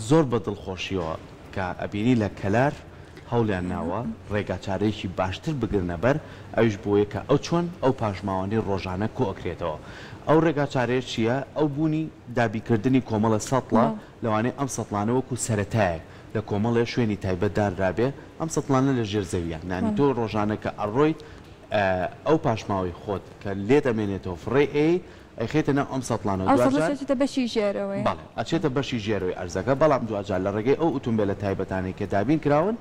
زۆر بە دڵخۆشیەوە کە ئەبینی لە کەلار هەوڵیان ناوە ڕێگا چارەیەکی باشتر بگرنە بەر ئەوش بۆیە کە ئەو چۆن ئەو پاشماوانی ڕۆژانە کۆکرێتەوە. ئەو ڕێگا چارەیە چییە؟ ئەو بوونی دابیکردنی کۆمەڵە سەتڵە لەوانەیە ئەم سەتڵانە وەکو سەرەتایە لە کۆمەڵێ شوێنی تایبەتداررابێ ئەم سەتڵانە لە ژێر زەویە نانی تۆ ڕۆژانە کە ئەڕۆیت ئەو پاشماوی خۆت کە لێ دەمێنێتەوە فڕێ ئەیخێتە ناو ئەم سەتڵانە ئەچێتە بەشی ژێرەوەی ئەچێتە بەشی ژێرەوەی ئەرزەکە بەڵام دوجار لە ڕێگەی ئەو ئۆتۆمبیلە تایبەتانەی کە دابین کراون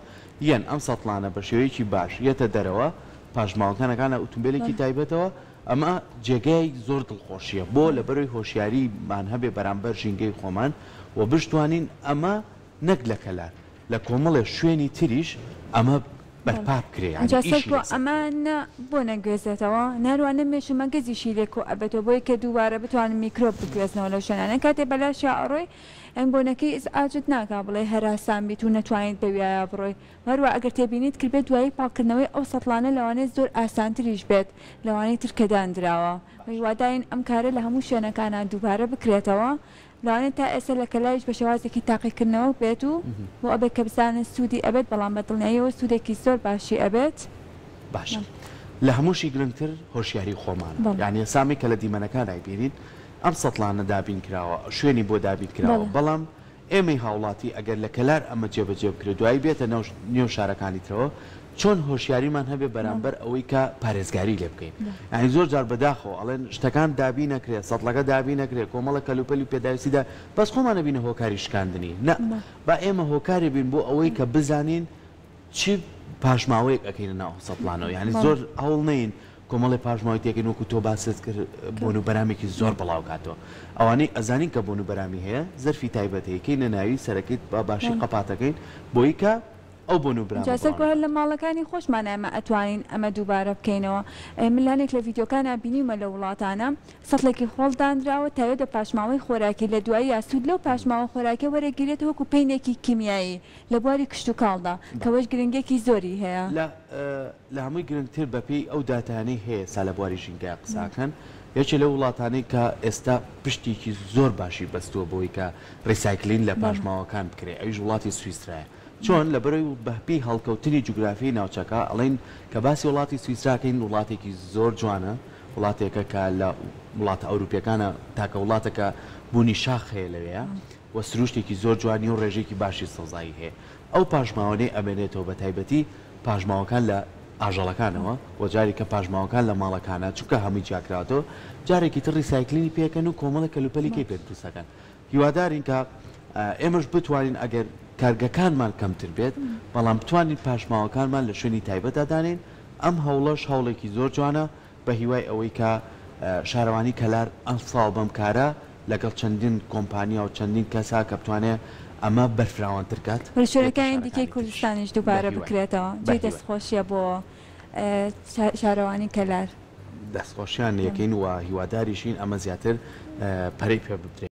یەن ئەم سەتڵانە بە شێوەیەکی باش یەتە دەرەوە پاشماوەکانەکانە ئۆتۆمبیلێکی تایبەتەوە ئەمە جێگای زۆر دڵخۆشیە بۆ لە بەروی هۆشیاریمان هەبێ بەرامبەر ژینگەی خۆمان و بشتوانین ئەمە نەک لە کەلار لە کۆمەڵێ شوێنی تریش ئەمە بەرپا بکرێ ئەمانە بۆ نەگوێزێتەوە ناروانە مێشومە گەزیشی لێک و ئەبێتەوە بۆی کە دووبارە بتوانن میکرۆب بگوێزنەوە لەو شوێنانە کاتێ بەلاشیا ئەڕۆی ئەم بۆنەکەی ئاجت ناکا بڵێ هەراسان بیت و نەتوانیت بەویایە بڕۆی هەروە ئەگەر تێبینیت کردبێت دوایی پاکردنەوەی ئەو سەتڵانە لەوانێت زۆر ئاسانتریش بێت لەوانەی ترکەدانراوە واداین ئەم کارە لە هەموو شوێنەکانان دووبارە بکرێتەوە لەوانێت تا ئێستا لە کەلایش بە شێوازێکی تاقیکردنەوە بێت و بۆ ئەبێت کە بزانن سوودی ئەبێت بەڵام بەدڵنیاییەوە سوودێکی زۆر باشی ئەبێت باش لە هەمووشی گرنگتر هۆشیاری خۆمان یعنی سامی کە لە دیمەنەکان دایبینین ئەم سەتڵانە دابین کراوە شوێنی بۆ دابین کراوە بەڵام ئێمەی هاوڵاتی ئەگەر لە کەلار ئەمە جێبەجێ بکرێت دوایی بێتە نێو شارەکانیتەوە چۆن هۆشیاریمان هەبێ بەرامبەر ئەوەی کە پارێزگاری لێ بکەین یعنی زۆر جار بەداخەوە ئەڵێن شتەکان دابی نەکرێت سەتڵەکە دابی نەکرێت کۆمەڵە کەلوپەلی پێداویستیدا بەس خۆمانە بینە هۆکاری شکاندنی نە با ئێمە هۆکاری بین بۆ ئەوەی کە بزانین چی پاشماوەیەک ئەەکەینە ناو سەتڵانەوە یعنی زۆر هەوڵ نین کۆمەڵی پاشماوی تێکین وەکو تۆ باست کرد بۆن و بەرامێکی زۆر بڵاو کاتەوە ئەوانەی ئەزانین کە بۆن و بەرامی هەیە زەرفی تایبەتەیەکەی نەناوی سەرەکەیت بە باشی قەپاتەکەین بۆی کە ئەو بۆن و برام جاسەر لە ماڵەکانی خۆشمان ئەمە ئەتوانین ئەمە دووبارە بکەینەوە ملانێک لە ڤیددیۆکانە بینیمە لە وڵاتانە سەتڵێکی خۆڵدانراوە تاوێت بە پاشماوەی خۆراکی لە دوایی یاسوود لەو پاشماوە خۆراکە وەرەگیرێت وەکو پینێکی کیمیایی لە بواری کشت و کاڵدا کەوەش گرنگێکی زۆری هەیە لە هەمووی گرنگتر بەپێی ئەو داتانەی هەیە سا لە بواری ژینگای قساکەن یەکێ لە وڵاتانەی کە ئێستا پشتێکی زۆر باشی بەستووە بۆی کە ڕیسایکلین لە پاشماوەکان بکرێت ئەویش وڵاتی سویسرایە چۆن لە بەرەوەی بەپی هەڵکەوتنی جوگرافی ناوچەکە ئەڵێن کە باسی وڵاتی سویسراکەین وڵاتێکی زۆر جوانە وڵاتێکە کە لە وڵاتە ئەوروپیەکانە تاکە وڵاتەکە بوونی شاخ هەیە لەوەیە و سروشتێکی زۆر جوانی و ڕێژێکی باشی سەوزایی هەیە ئەو پاشماوانەی ئەبێنێتەوە بە تایبەتی پاشماوەکان لە ئاژەڵەکانەوە و جاری کە پاشماوەکان لە ماڵەکانە چونکە هەمووی جیاکراتەوە جارێکی تر ریسایکلینی پێکەن و کۆمەڵە کەلوپەلیکەی پێدروستەکەن هیوادارین کە ئێمەش بتوانین ئەگەر کارگەکانمان کەمتر بێت بەڵام بتوانین پاشماوەکانمان لە شوێنی تایبەتدا دانین ئەم هەوڵەش هەوڵێکی زۆر جوانە بە هیوای ئەوەی کە شارەوانی کەلار ئەم ساڵ بەم کارە لەگەڵ چەندین کۆمپانیا و چەندین کەسا کە بتوانێت ئەمە بەرفراوانتر کات شوێنەکانی دیکەی کوردستانیش دووبارە بکرێتەوە جێ دەستخۆشیە بۆ شارەوانی کەلار دەستخۆشیان یەکەین و هیواداریشین ئەمە زیاتر پەرەی پێ بدرێت